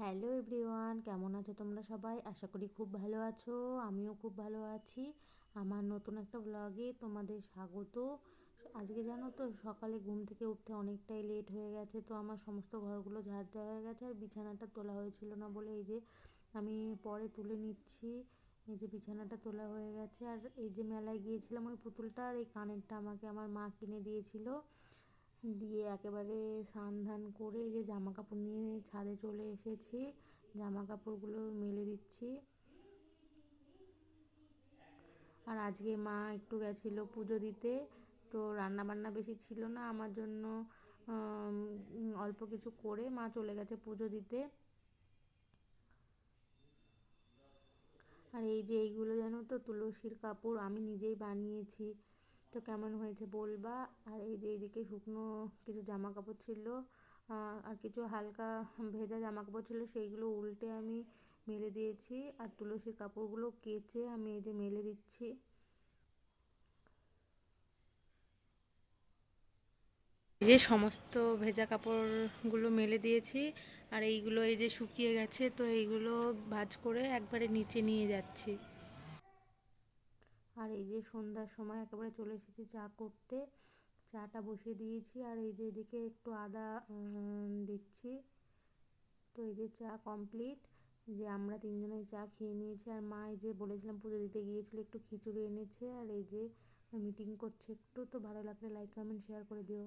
Hello everyone, কেমন আছো তোমরা সবাই? আশা করি খুব ভালো আছো। আমিও খুব ভালো আছি। আমার নতুন একটা ব্লগে তোমাদের স্বাগত। আজকে জানো তো, সকালে ঘুম থেকে উঠতে অনেকটাই লেট হয়ে গেছে। তো আমার সমস্ত ঘরগুলো ঝাড় দেওয়া হয়ে গেছে, আর বিছানাটা তোলা হয়েছিল না বলে এই যে আমি পরে তুলে নিচ্ছি। এই যে বিছানাটা তোলা হয়ে গেছে। আর এই যে মেলায় গিয়েছিলাম, ওই পুতুলটা আর এই কানেরটা আমাকে আমার মা কিনে দিয়েছিল। দিয়ে একেবারে স্নান ধান করে এই যে জামা কাপড় নিয়ে ছাদে চলে এসেছি। জামা কাপড়গুলো মেলে দিচ্ছি। আর আজকে মা একটু গেছিলো পুজো দিতে, তো রান্না বান্না বেশি ছিল না আমার জন্য। অল্প কিছু করে মা চলে গেছে পুজো দিতে। আর এই যে এইগুলো জানো তো, তুলসীর কাপড় আমি নিজেই বানিয়েছি। তো কেমন হয়েছে বলবা। আর এই যে এইদিকে শুকনো কিছু জামা কাপড় ছিল, আর কিছু হালকা ভেজা জামা কাপড় ছিল, সেইগুলো উল্টে আমি মেলে দিয়েছি। আর তুলসীর কাপড়গুলো কেচে আমি এই যে মেলে দিচ্ছি। এই যে সমস্ত ভেজা কাপড়গুলো মেলে দিয়েছি। আর এইগুলো এই যে শুকিয়ে গেছে, তো এইগুলো ভাঁজ করে একবারে নিচে নিয়ে যাচ্ছি। আর এই যে সন্ধ্যার সময় একেবারে চলে এসেছি চা করতে। চাটা বসিয়ে দিয়েছি, আর এই যে এদিকে একটু আদা দিচ্ছি। তো এই যে চা কমপ্লিট। যে আমরা তিনজনেই চা খেয়ে নিয়েছি। আর মা এই যে বলেছিলাম পুজো দিতে গিয়েছিল, একটু খিচুড়ি এনেছে। আর এই যে মিটিং করছে একটু। তো ভালো লাগলে লাইক কমেন্ট শেয়ার করে দিও।